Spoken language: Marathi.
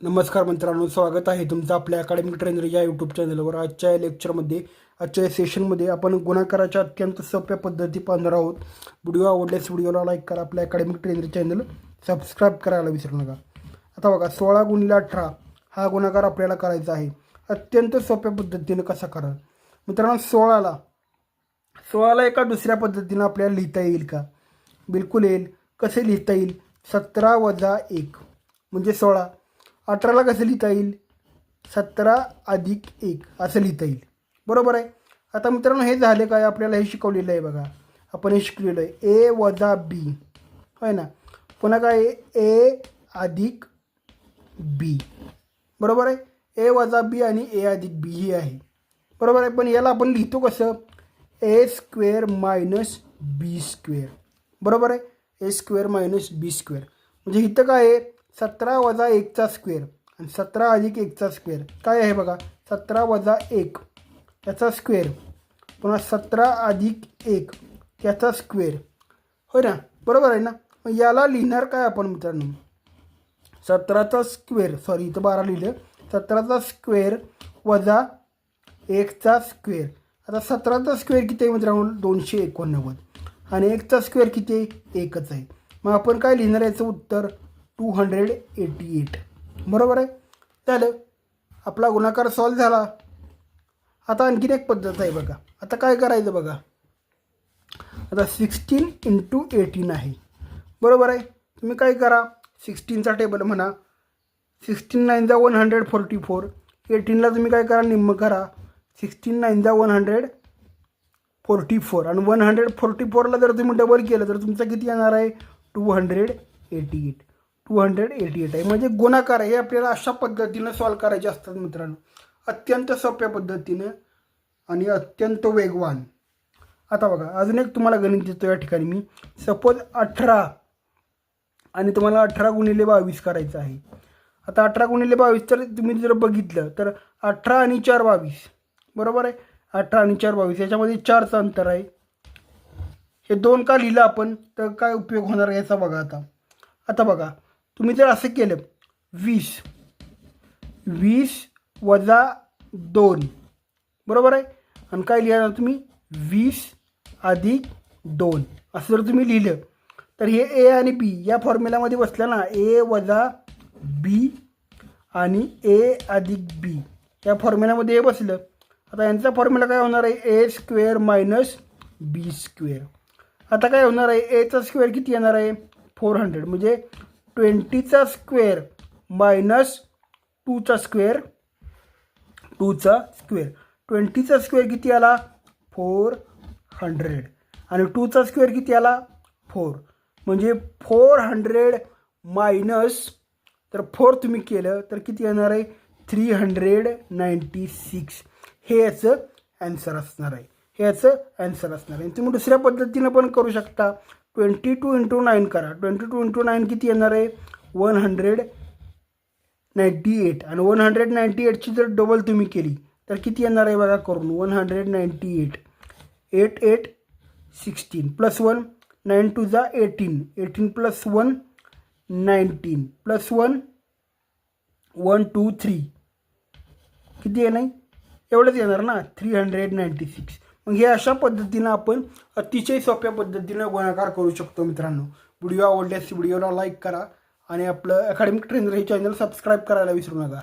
नमस्कार मित्रांनो, स्वागत आहे तुमचं आपल्या अकॅडमिक ट्रेनर या यूट्यूब चॅनलवर. आजच्या लेक्चरमध्ये आजच्या सेशनमध्ये आपण गुणाकाराच्या अत्यंत सोप्या पद्धती पाहणार आहोत. व्हिडिओ आवडल्यास व्हिडिओला लाईक करा, आपल्या अकॅडमिक ट्रेनर चॅनल सबस्क्राईब करायला विसरू नका. आता बघा, 16 × 18 हा गुणाकार आपल्याला करायचा आहे. अत्यंत सोप्या पद्धतीने कसा करा मित्रांनो. 16ला एका दुसऱ्या पद्धतीनं आपल्याला लिहिता येईल का? बिलकुल येईल. कसे लिहिता येईल? 17 - 1 म्हणजे 16. 18ला कसं लिहिता येईल? 17 + 1 असं लिहिता येईल. बरोबर आहे. आता मित्रांनो, हे झाले काय? आपल्याला हे शिकवलेलं आहे बघा. आपण हे शिकलेलं आहे A - B होय ना. पुन्हा काय A + B. बरोबर आहे. A - B आणि A + B ही आहे. बरोबर आहे. पण याला आपण लिहितो कसं? A² - B². बरोबर आहे. A² - B². म्हणजे इथं काय आहे? 17 - 1चा स्क्वेअर आणि 17 + 1चा स्क्वेअर काय आहे बघा. 17 - 1 त्याचा स्क्वेअर पुन्हा 17 + 1 त्याचा स्क्वेअर होय ना. बरोबर आहे ना. मग याला लिहिणार काय आपण मित्रांनो? 17चा स्क्वेअर, सॉरी इथं 12 लिहिलं. 17चा स्क्वेअर वजा 1चा स्क्वेअर. आता 17चा स्क्वेअर किती आहे मित्रांनो? 289 आणि 1चा स्क्वेअर किती आहे? 1च आहे. मग आपण काय लिहिणार? याचं उत्तर 288. बरोबर आहे. झालं, आपला गुणाकार सॉल्व झाला. आता आणखीन एक पद्धत आहे बघा. आता काय करायचं बघा. आता 16 × 18 आहे. बरोबर आहे. तुम्ही काय करा? 16चा टेबल म्हणा. 16 × 9 = 144. 18ला तुम्ही काय करा? निम्म करा. 16 × 9 = 144 आणि 144ला जर तुम्ही डबल केलं तर तुमचं किती येणार आहे? 288. 288 आहे. म्हणजे गुणाकार हे आपल्याला अशा पद्धतीनं सॉल्व करायचे असतात मित्रांनो. अत्यंत सोप्या पद्धतीनं आणि अत्यंत वेगवान. आता बघा, अजून एक तुम्हाला गणित देतो या ठिकाणी मी. सपोज 18 आणि तुम्हाला 18 × 22 करायचं आहे. आता 18 × 22 तर तुम्ही जर बघितलं तर 18 आणि 4 22. बरोबर आहे. 18 आणि 4 22 याच्यामध्ये 4चं अंतर आहे. हे 2 का लिहिलं आपण तर काय उपयोग होणार याचा बघा. आता बघा, तुम्ही जर असं केलं 20 - 2 बरोबर आहे. आणि काय लिहिणार तुम्ही? 20 + 2 असं जर तुम्ही लिहिलं तर हे A आणि B या फॉर्म्युलामध्ये बसलं ना. A - B आणि A + B या फॉर्म्युलामध्ये हे बसलं. आता यांचा फॉर्म्युला काय होणार आहे? A² - B². आता काय होणार आहे? Aचा स्क्वेअर किती येणार आहे? 400 म्हणजे 20चा स्क्वेअर - 2चा स्क्वेअर. 20चा स्क्वेअर किती आला? 400 आणि 2चा स्क्वेअर किती आला? 4. म्हणजे 400 मायनस तर 4 तुम्ही केलं तर किती येणार आहे? 396. हे याचं ॲन्सर असणार आहे. आणि तुम्ही दुसऱ्या पद्धतीनं पण करू शकता. 22 × 9 करा. 22 × 9 किती येणार आहे? 198 आणि 198ची जर डबल तुम्ही केली तर किती येणार आहे बघा करून. 198 8 8 16 + 1 9 2 = 18 18 + 1 19 + 1 1 2 3 किती आहे? नाही एवढंच येणार ना, 396. मग हे अशा पद्धतीनं आपण अतिशय सोप्या पद्धतीनं गुणाकार करू शकतो मित्रांनो. व्हिडिओ आवडल्यास व्हिडिओला लाईक करा आणि आपलं अकॅडमिक ट्रेनर हे चॅनल सबस्क्राईब करायला विसरू नका.